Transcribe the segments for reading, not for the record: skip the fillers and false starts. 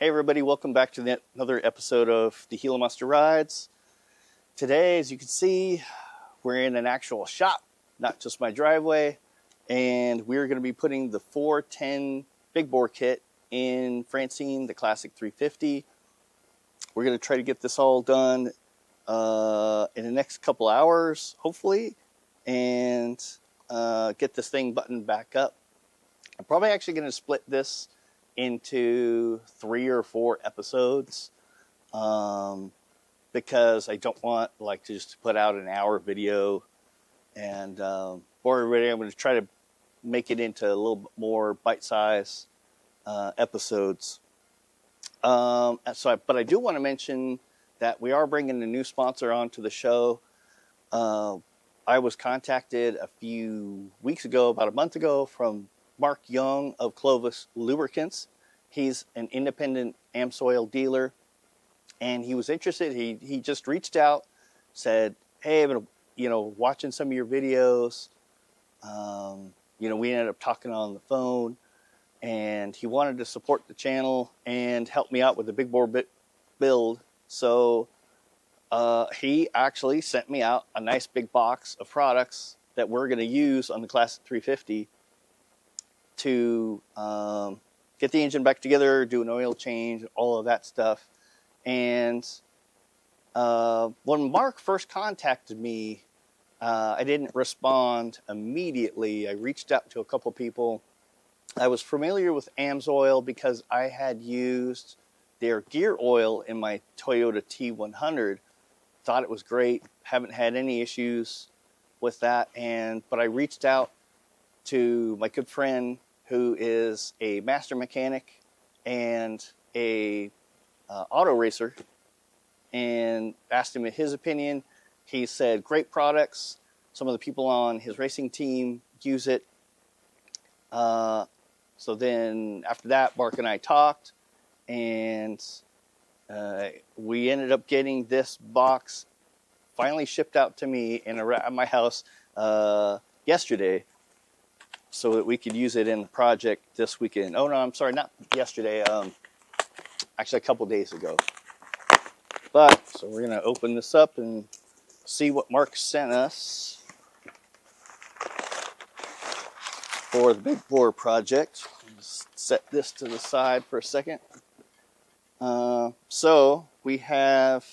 Hey everybody, welcome back to another episode of the Gila Monster Rides. Today, as you can see, we're in an actual shop, not just my driveway, and we're going to be putting the 410 big bore kit in Francine, the Classic 350. We're going to try to get this all done in the next couple hours, hopefully, and get this thing buttoned back up. I'm probably actually going to split this into 3 or 4 episodes because I don't want to just put out an hour video and bore everybody. I'm going to try to make it into a little bit more bite-sized episodes. But I do want to mention that we are bringing a new sponsor onto the show. I was contacted a few weeks ago, about a month ago, from Mark Young of Clovis Lubricants. He's an independent AmSoil dealer, and he was interested. He just reached out, said, "Hey, I've been watching some of your videos. We ended up talking on the phone, and he wanted to support the channel and help me out with the big bore build. So he actually sent me out a nice big box of products that we're going to use on the Classic 350 to get the engine back together, do an oil change, all of that stuff." And when Mark first contacted me, I didn't respond immediately. I reached out to a couple people. I was familiar with AmSoil because I had used their gear oil in my Toyota T100. Thought it was great. Haven't had any issues with that. But I reached out to my good friend who is a master mechanic and a auto racer, and asked him his opinion. He said great products. Some of the people on his racing team use it. So then after that, Mark and I talked, and we ended up getting this box finally shipped out to me at my house yesterday, so that we could use it in the project this weekend. Oh no, I'm sorry, not yesterday. Actually, a couple days ago. So we're gonna open this up and see what Mark sent us for the big bore project. Just set this to the side for a second. So we have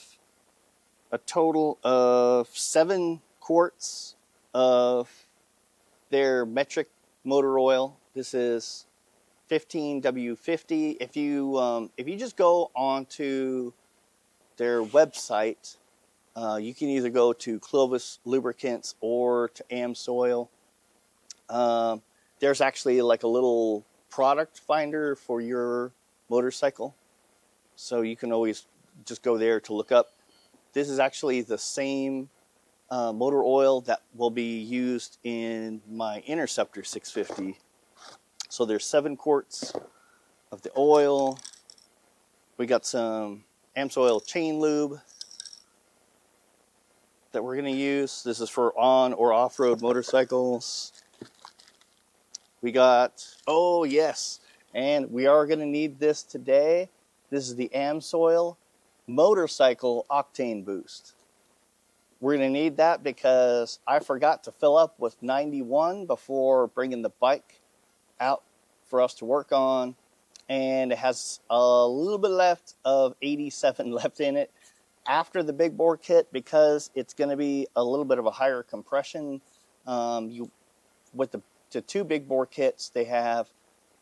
a total of 7 quarts of their metric motor oil. This is 15W50. If you just go onto their website, you can either go to Clovis Lubricants or to AmSoil. There's actually a little product finder for your motorcycle, so you can always just go there to look up. This is actually the same motor oil that will be used in my Interceptor 650. So there's 7 quarts of the oil. We got some AmSoil chain lube that we're going to use. This is for on or off-road motorcycles. We got, oh yes, and we are going to need this today. This is the AmSoil motorcycle octane boost. We're going to need that because I forgot to fill up with 91 before bringing the bike out for us to work on, and it has a little bit left of 87 left in it after the big bore kit, because it's going to be a little bit of a higher compression. With the 2 big bore kits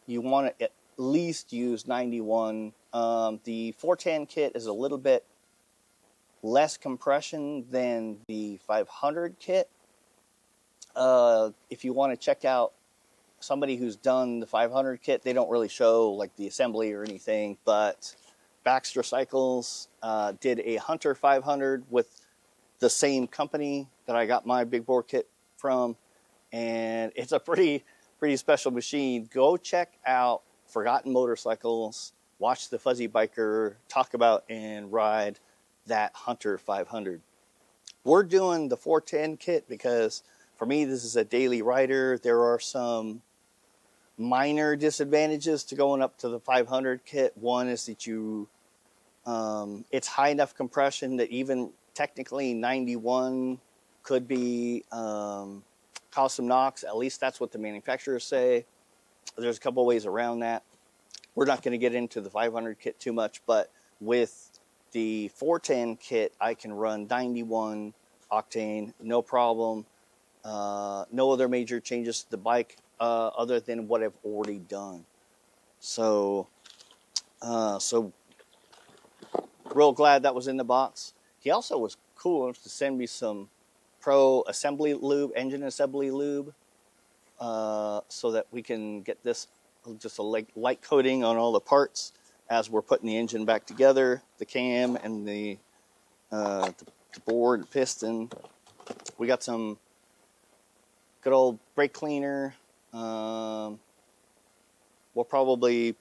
you want to at least use 91. The 410 kit is a little bit less compression than the 500 kit. If you want to check out somebody who's done the 500 kit, they don't really show the assembly or anything, but Baxter Cycles did a Hunter 500 with the same company that I got my big bore kit from, and it's a pretty special machine. Go check out Forgotten Motorcycles, watch the Fuzzy Biker talk about and ride that Hunter 500. We're doing the 410 kit because for me this is a daily rider. There are some minor disadvantages to going up to the 500 kit. One is that it's high enough compression that even technically 91 could be cause some knocks. At least that's what the manufacturers say. There's a couple ways around that. We're not going to get into the 500 kit too much, but with the 410 kit, I can run 91 octane, no problem. No other major changes to the bike other than what I've already done. So real glad that was in the box. He also was cool enough to send me some pro assembly lube, engine assembly lube, so that we can get this just a light coating on all the parts as we're putting the engine back together, the cam and the board, piston. We got some good old brake cleaner. We'll probably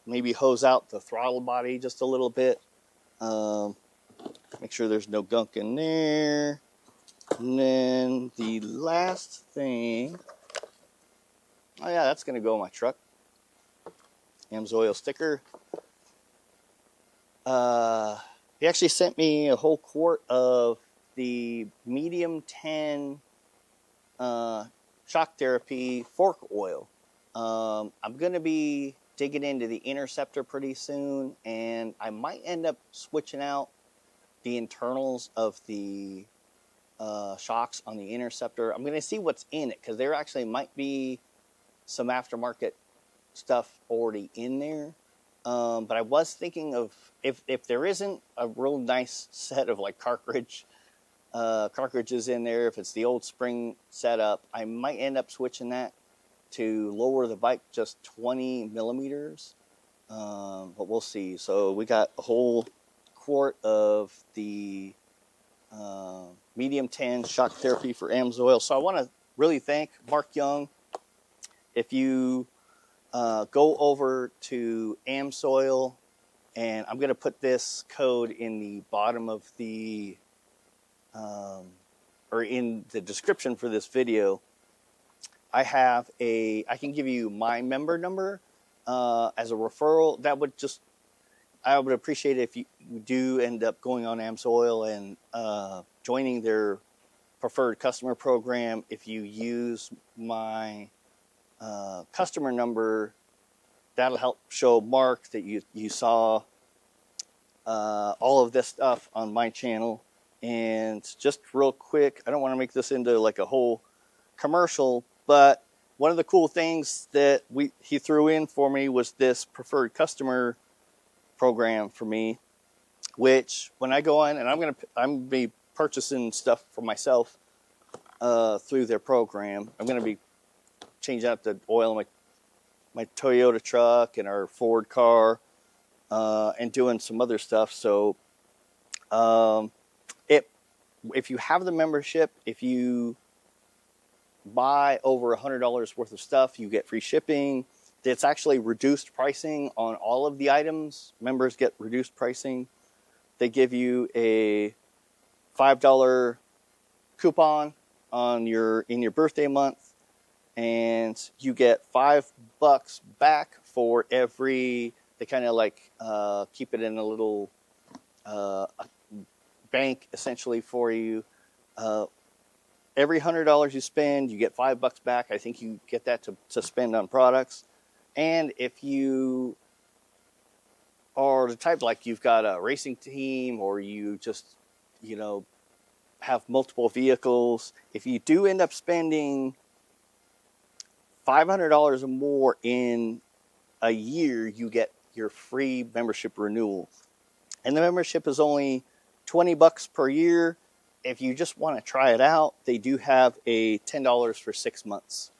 maybe hose out the throttle body just a little bit. Make sure there's no gunk in there. And then the last thing, oh yeah, that's going to go in my truck. AMSOIL sticker. He actually sent me a whole quart of the medium 10 shock therapy fork oil. I'm going to be digging into the Interceptor pretty soon, and I might end up switching out the internals of the shocks on the Interceptor. I'm going to see what's in it, because there actually might be some aftermarket stuff already in there. But I was thinking of, if there isn't a real nice set of like cartridges in there, if it's the old spring setup, I might end up switching that to lower the bike just 20 millimeters. But we'll see. So we got a whole quart of the medium 10 shock therapy for AMSOIL. So I want to really thank Mark Young. If you go over to AMSOIL, and I'm going to put this code in the bottom of the or in the description for this video. I can give you my member number as a referral. I would appreciate it if you do end up going on AMSOIL and joining their preferred customer program. If you use my customer number, that'll help show Mark that you saw all of this stuff on my channel. And just real quick, I don't want to make this into like a whole commercial, but one of the cool things that he threw in for me was this preferred customer program for me, which when I go on, and I'm gonna be purchasing stuff for myself through their program. I'm gonna be changing out the oil in my Toyota truck and our Ford car, and doing some other stuff. So if you have the membership, if you buy over $100 worth of stuff, you get free shipping. It's actually reduced pricing on all of the items. Members get reduced pricing. They give you a $5 coupon in your birthday month, and you get $5 back for every. They kind of like keep it in a little bank essentially for you. Every $100 you spend, you get $5 back. I think you get that to spend on products. And if you are the type, like you've got a racing team, or you just, have multiple vehicles, if you do end up spending $500 or more in a year, you get your free membership renewal. And the membership is only $20 per year. If you just want to try it out, they do have a $10 for 6 months.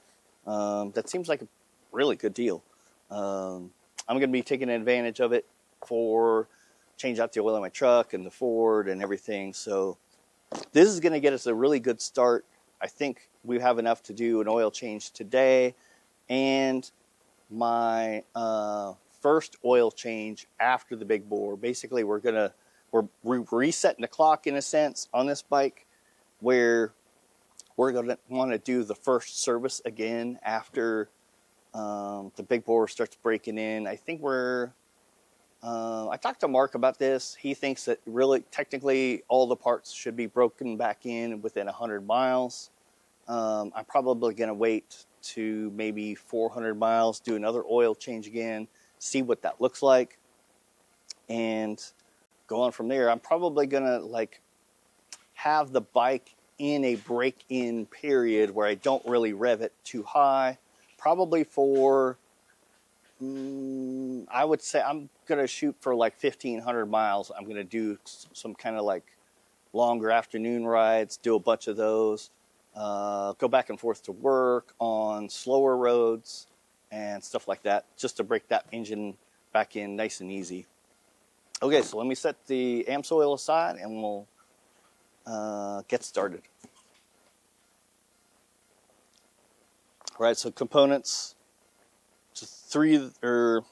That seems like a really good deal. I'm going to be taking advantage of it for change out the oil in my truck and the Ford and everything. So this is going to get us a really good start. I think we have enough to do an oil change today, and my first oil change after the big bore. Basically, we're resetting the clock in a sense on this bike, where we're going to want to do the first service again after the big bore starts breaking in. I think I talked to Mark about this. He thinks that really, technically, all the parts should be broken back in within 100 miles. I'm probably going to wait to maybe 400 miles, do another oil change again, see what that looks like, and go on from there. I'm probably going to have the bike in a break-in period where I don't really rev it too high, probably for I would say I'm going to shoot for 1,500 miles. I'm going to do some kind of longer afternoon rides, do a bunch of those, go back and forth to work on slower roads and stuff like that, just to break that engine back in nice and easy. Okay, so let me set the AMSOIL aside and we'll get started. All right, so components. The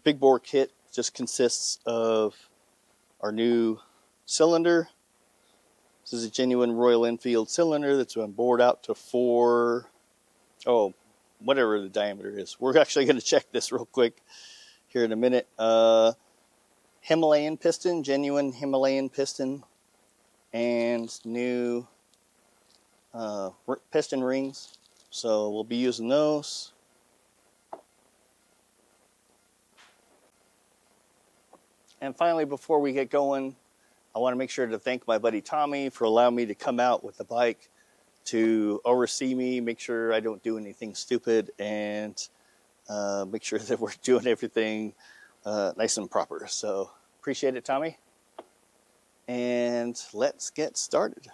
big bore kit just consists of our new cylinder. This is a genuine Royal Enfield cylinder that's been bored out to whatever the diameter is. We're actually going to check this real quick here in a minute. Himalayan piston, genuine Himalayan piston, and new piston rings. So we'll be using those. And finally, before we get going, I want to make sure to thank my buddy Tommy for allowing me to come out with the bike to oversee me, make sure I don't do anything stupid, and make sure that we're doing everything nice and proper. So appreciate it, Tommy. And let's get started.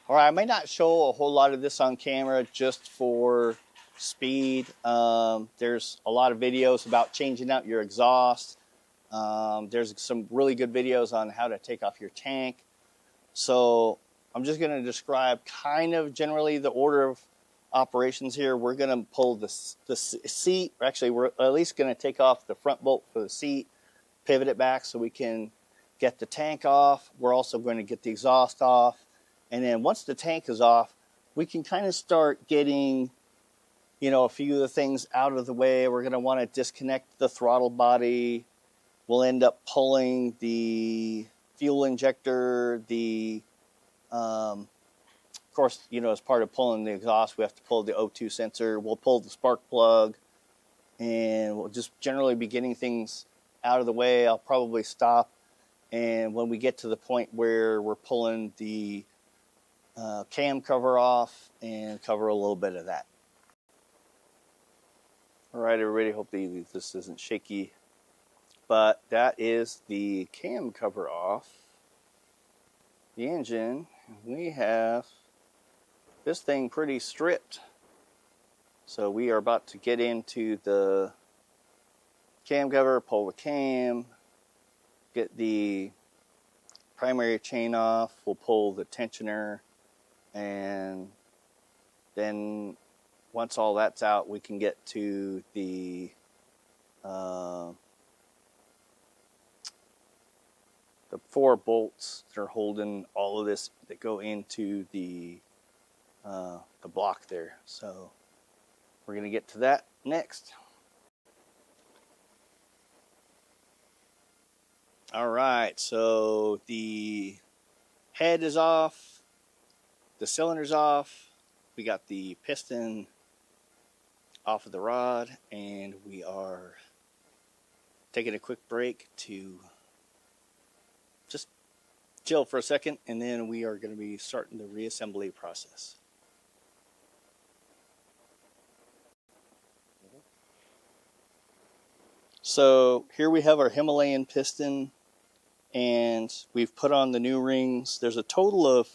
All right, I may not show a whole lot of this on camera just for speed. There's a lot of videos about changing out your exhaust. There's some really good videos on how to take off your tank. So I'm just going to describe kind of generally the order of operations here. We're going to pull the seat. Actually, we're at least going to take off the front bolt for the seat, pivot it back so we can get the tank off. We're also going to get the exhaust off. And then once the tank is off, we can kind of start getting, a few of the things out of the way. We're going to want to disconnect the throttle body. We'll end up pulling the fuel injector, of course, as part of pulling the exhaust, we have to pull the O2 sensor. We'll pull the spark plug, and we'll just generally be getting things out of the way. I'll probably stop, and when we get to the point where we're pulling the cam cover off and cover a little bit of that. All right, everybody, hope this isn't shaky. But that is the cam cover off the engine. We have this thing pretty stripped. So we are about to get into the cam cover, pull the cam, get the primary chain off. We'll pull the tensioner, and then once all that's out, we can get to the four bolts that are holding all of this that go into the block there. So we're going to get to that next. All right, so the head is off, the cylinder's off, we got the piston off of the rod, and we are taking a quick break to just chill for a second, and then we are going to be starting the reassembly process. So here we have our Himalayan piston, and we've put on the new rings. There's a total of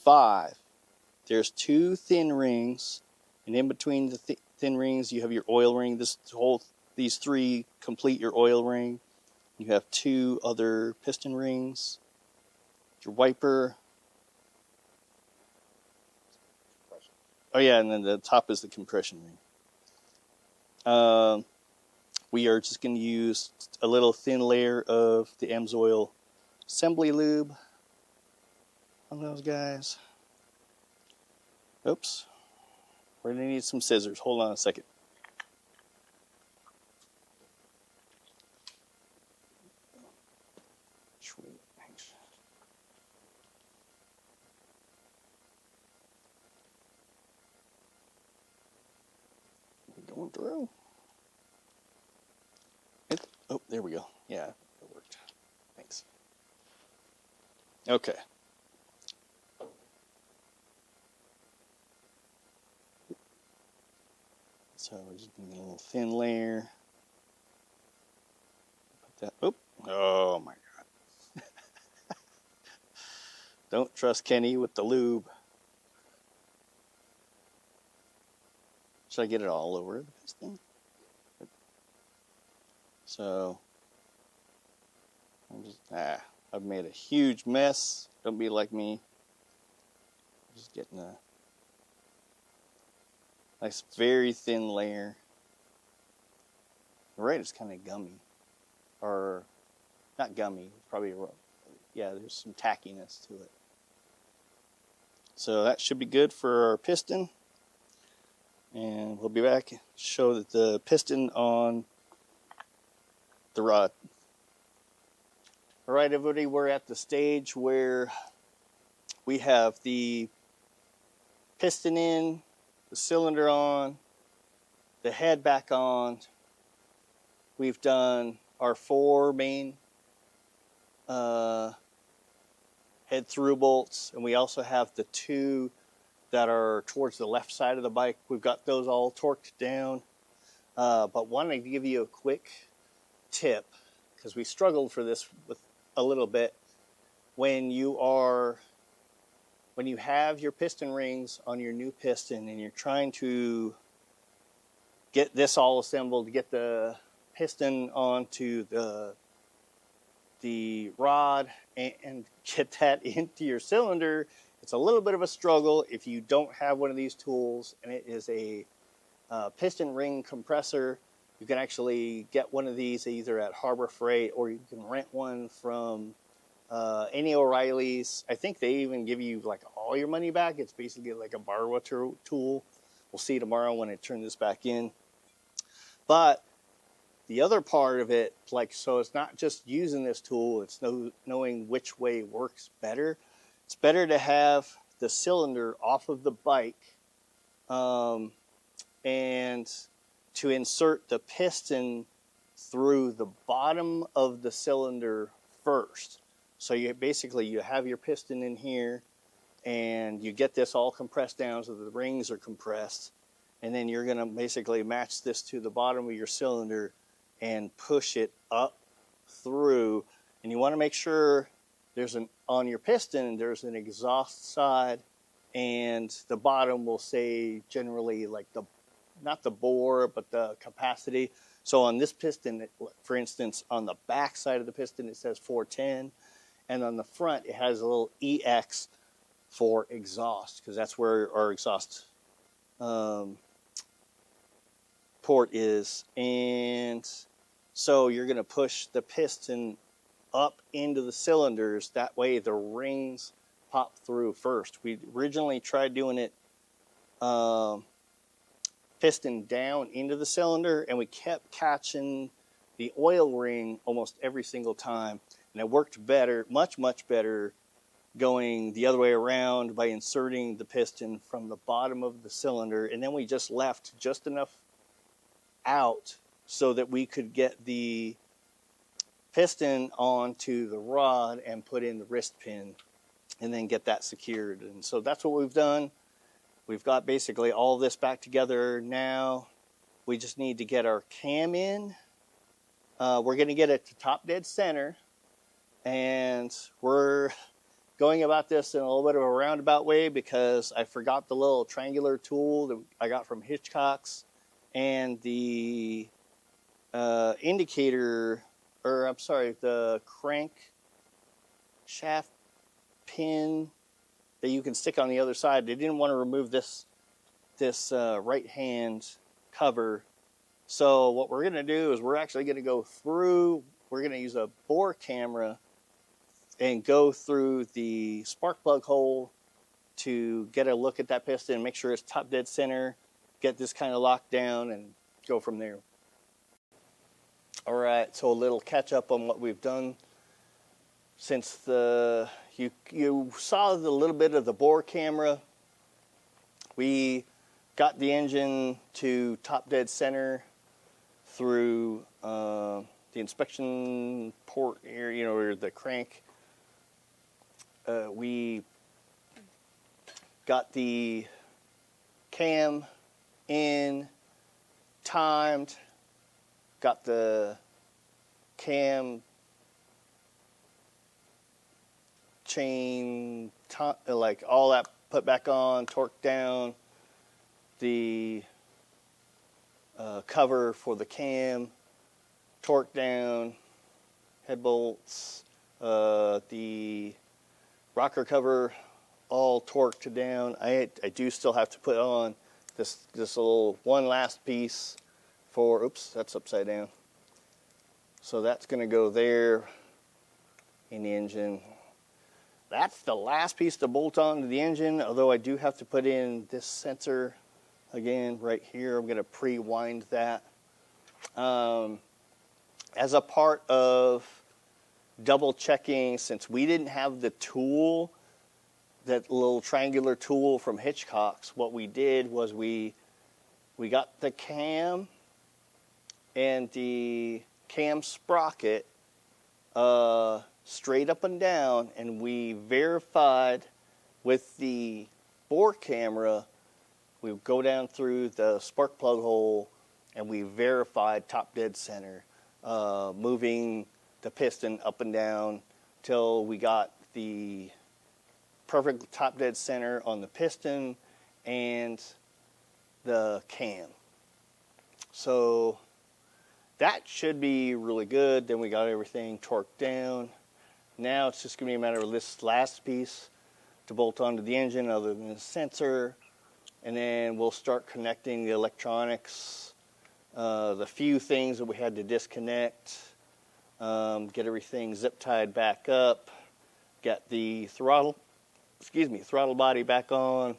5. There's 2 thin rings, and in between the thin rings you have your oil ring. These 3 complete your oil ring. You have 2 other piston rings, your wiper. Oh yeah, and then the top is the compression ring. We are just going to use a little thin layer of the AMSOIL assembly lube on those guys. Oops. We're gonna need some scissors. Hold on a second. Sweet. Thanks. We're going through. Oh, there we go. Yeah, it worked. Thanks. Okay. So we're just doing a little thin layer. Put that. Oh my God. Don't trust Kenny with the lube. Should I get it all over the piston? So I've made a huge mess. Don't be like me. Just getting a nice, very thin layer. Right, it's kind of gummy, or not gummy. Probably, yeah. There's some tackiness to it. So that should be good for our piston, and we'll be back to show that the piston on the rod. All right, everybody, we're at the stage where we have the piston in, the cylinder on, the head back on. We've done our 4 main head through bolts, and we also have the 2 that are towards the left side of the bike. We've got those all torqued down, but wanted to give you a quick tip, because we struggled for this with a little bit. When you have your piston rings on your new piston and you're trying to get this all assembled, to get the piston onto the rod and get that into your cylinder, it's a little bit of a struggle if you don't have one of these tools, and it is a piston ring compressor. You can actually get one of these either at Harbor Freight, or you can rent one from any O'Reilly's. I think they even give you like all your money back. It's basically like a borrow tool. We'll see tomorrow when I turn this back in. But the other part of it, so it's not just using this tool, it's knowing which way works better. It's better to have the cylinder off of the bike and to insert the piston through the bottom of the cylinder first. So you have your piston in here, and you get this all compressed down so the rings are compressed, and then you're going to basically match this to the bottom of your cylinder and push it up through. And you want to make sure on your piston there's an exhaust side, and the bottom will say generally like not the bore, but the capacity. So on this piston, for instance, on the back side of the piston, it says 410. And on the front, it has a little EX for exhaust, because that's where our exhaust port is. And so you're going to push the piston up into the cylinders. That way the rings pop through first. We originally tried doing it piston down into the cylinder, and we kept catching the oil ring almost every single time. And it worked better, much, much better, going the other way around by inserting the piston from the bottom of the cylinder. And then we just left just enough out so that we could get the piston onto the rod and put in the wrist pin and then get that secured. And so that's what we've done. We've got basically all this back together now. We just need to get our cam in. We're going to get it to top dead center. And we're going about this in a little bit of a roundabout way because I forgot the little triangular tool that I got from Hitchcock's, and the indicator, or I'm sorry, the crank shaft pin that you can stick on the other side. They didn't want to remove this right hand cover. So what we're going to do is we're actually going to go through, we're going to use a bore camera and go through the spark plug hole to get a look at that piston and make sure it's top dead center. get this kind of locked down and go from there. All right, so a little catch up on what we've done since you saw the little bit of the bore camera. We got the engine to top dead center through the inspection port area, or the crank. We got the cam in, timed, got the cam chain, like all that put back on, torqued down, the cover for the cam, torqued down, head bolts, the rocker cover all torqued down. I do still have to put on this little one last piece for, oops, that's upside down. So that's going to go there in the engine. That's the last piece to bolt onto the engine, although I do have to put in this sensor again right here. I'm going to pre-wind that. As a part of double checking, since we didn't have the tool, that little triangular tool from Hitchcock's, what we did was we got the cam and the cam sprocket straight up and down, and we verified with the bore camera. We go down through the spark plug hole and we verified top dead center, moving the piston up and down till we got the perfect top dead center on the piston and the cam. So that should be really good. Then we got everything torqued down. Now it's just going to be a matter of this last piece to bolt onto the engine other than the sensor. And then we'll start connecting the electronics, the few things that we had to disconnect, get everything zip tied back up, get the throttle body back on,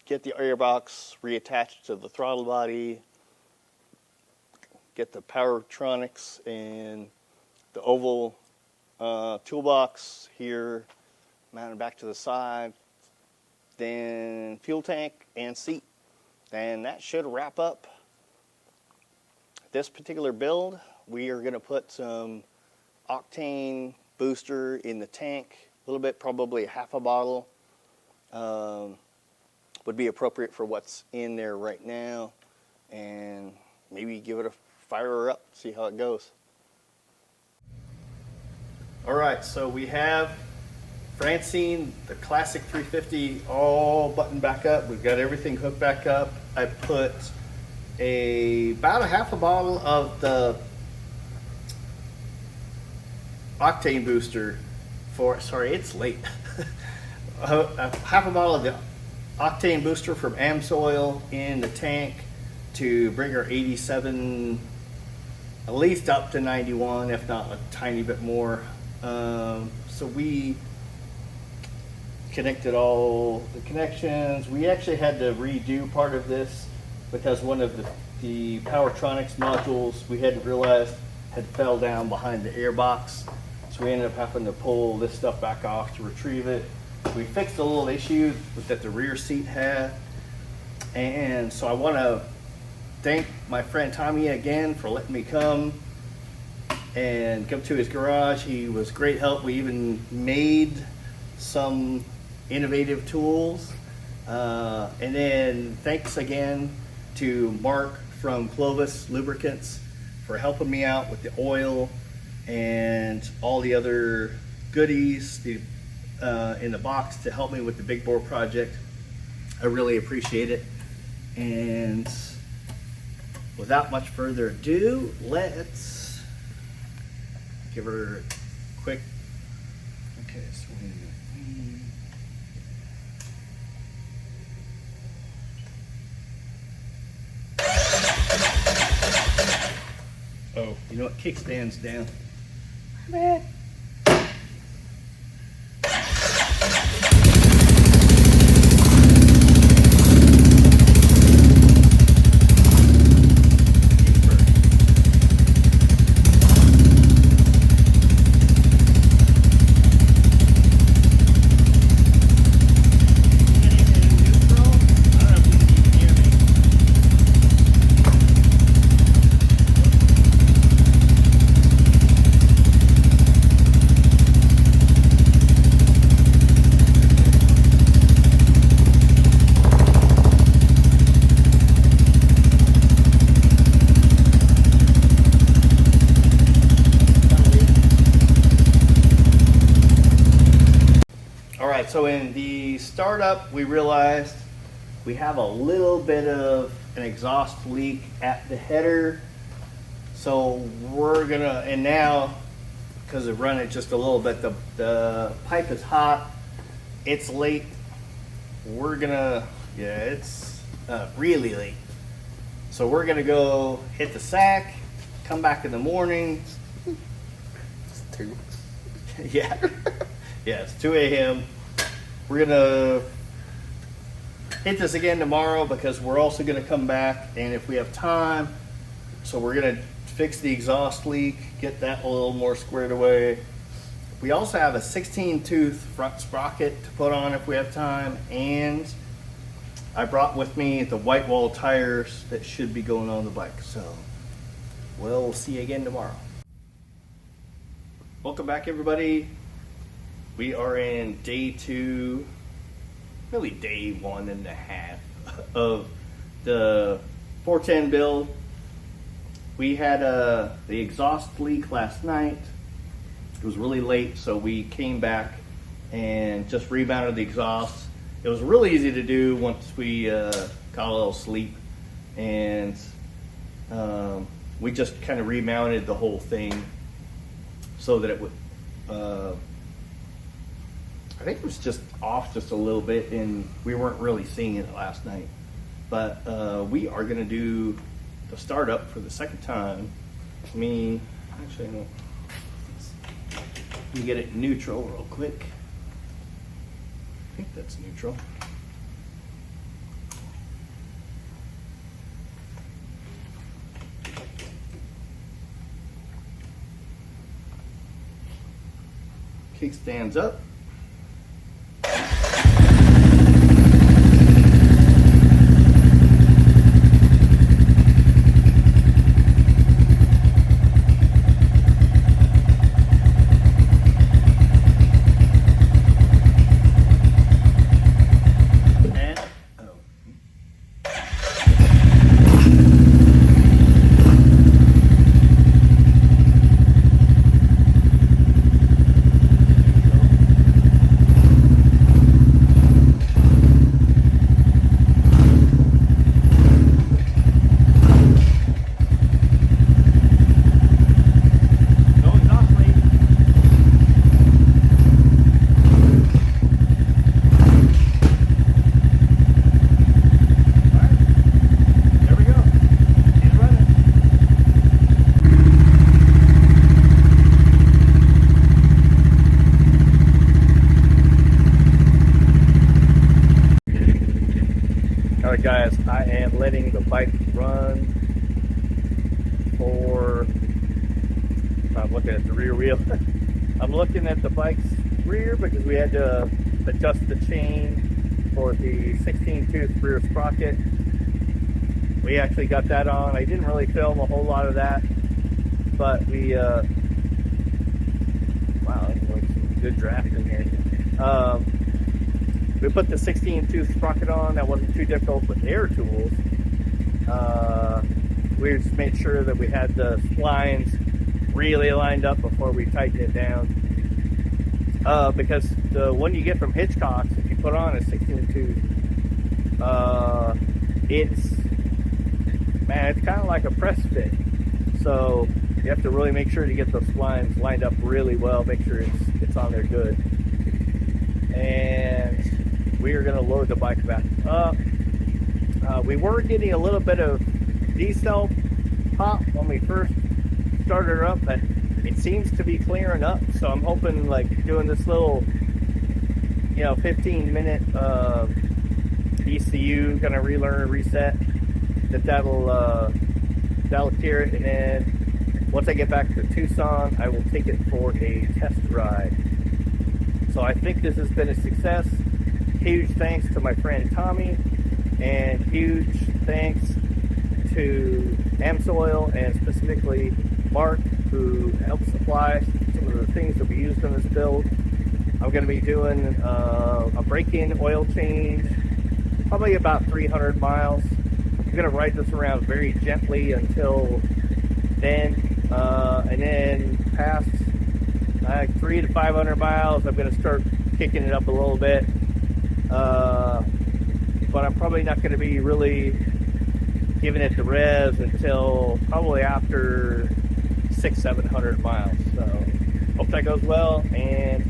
get the airbox reattached to the throttle body, get the powertronics and the oval toolbox here mounted back to the side, then fuel tank and seat. And that should wrap up this particular build. We are going to put some octane booster in the tank, a little bit, probably half a bottle would be appropriate for what's in there right now, and maybe give it a fire up, see how it goes. All right, so we have Francine, the Classic 350, all buttoned back up. We've got everything hooked back up. I put about a half a bottle of the octane booster for, sorry, it's late. A half a bottle of the octane booster from AMSOIL in the tank to bring our 87 at least up to 91, if not a tiny bit more. So we connected all the connections. We actually had to redo part of this because one of the Powertronics modules we hadn't realized had fell down behind the airbox. So we ended up having to pull this stuff back off to retrieve it. We fixed a little issue that the rear seat had. And so I want to thank my friend Tommy again for letting me come and come to his garage. He was great help. We even made some innovative tools. And then thanks again to Mark from Clovis Lubricants for helping me out with the oil and all the other goodies in the box to help me with the big bore project. I really appreciate it. And without much further ado, let's give her a quick, okay, so oh, you know what, kickstand's down. My bad. right, so in the startup, we realized we have a little bit of an exhaust leak at the header. So we're gonna, and now, because of running just a little bit, the pipe is hot, it's late. We're gonna, yeah, it's really late. So we're gonna go hit the sack, come back in the morning. It's 2. Yeah. Yeah, it's 2 a.m. We're gonna hit this again tomorrow because we're also gonna come back, and if we have time, so we're gonna fix the exhaust leak, get that a little more squared away. We also have a 16-tooth front sprocket to put on if we have time, and I brought with me the white wall tires that should be going on the bike. So we'll see you again tomorrow. Welcome back, everybody. We are in day 2, really day 1.5 of the 410 build. We had the exhaust leak last night. It was really late, so we came back and just remounted the exhaust. It was really easy to do once we got a little sleep, and we just kind of remounted the whole thing so that it would, I think it was just off just a little bit, and we weren't really seeing it last night. But we are going to do the startup for the second time. Actually, I don't. Let me get it neutral real quick. I think that's neutral. Kickstands up. Alright guys, I am letting the bike run for, I'm looking at the rear wheel. I'm looking at the bike's rear because we had to adjust the chain for the 16-tooth rear sprocket. We actually got that on. I didn't really film a whole lot of that, but we, wow, that's like some good draft in here. We put the 16-tooth sprocket on. That wasn't too difficult with air tools. We just made sure that we had the splines really lined up before we tightened it down. Because the one you get from Hitchcock's, if you put on a 16-tooth, it's kind of like a press fit. So you have to really make sure to get those splines lined up really well. Make sure it's on there good. And we are going to load the bike back up. We were getting a little bit of decel pop when we first started her up, but it seems to be clearing up. So I'm hoping, like, doing this little, 15-minute ECU, kind of relearn, reset, that'll clear it. And then once I get back to Tucson, I will take it for a test ride. So I think this has been a success. Huge thanks to my friend Tommy, and huge thanks to AMSoil, and specifically Mark, who helped supply some of the things that we used in this build. I'm going to be doing a break-in oil change, probably about 300 miles. I'm going to ride this around very gently until then, and then past like 300 to 500 miles. I'm going to start kicking it up a little bit. But I'm probably not going to be really giving it the revs until probably after 600-700 miles. So hope that goes well, and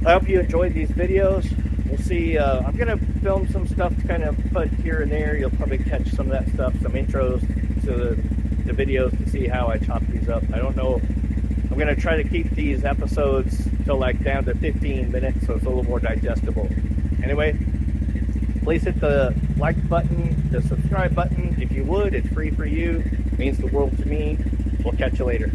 I hope you enjoyed these videos. We'll see. I'm going to film some stuff to kind of put here and there. You'll probably catch some of that stuff, some intros to the videos to see how I chop these up. I don't know. I'm going to try to keep these episodes to like down to 15 minutes, so it's a little more digestible. Anyway, please hit the like button, the subscribe button. If you would, it's free for you. It means the world to me. We'll catch you later.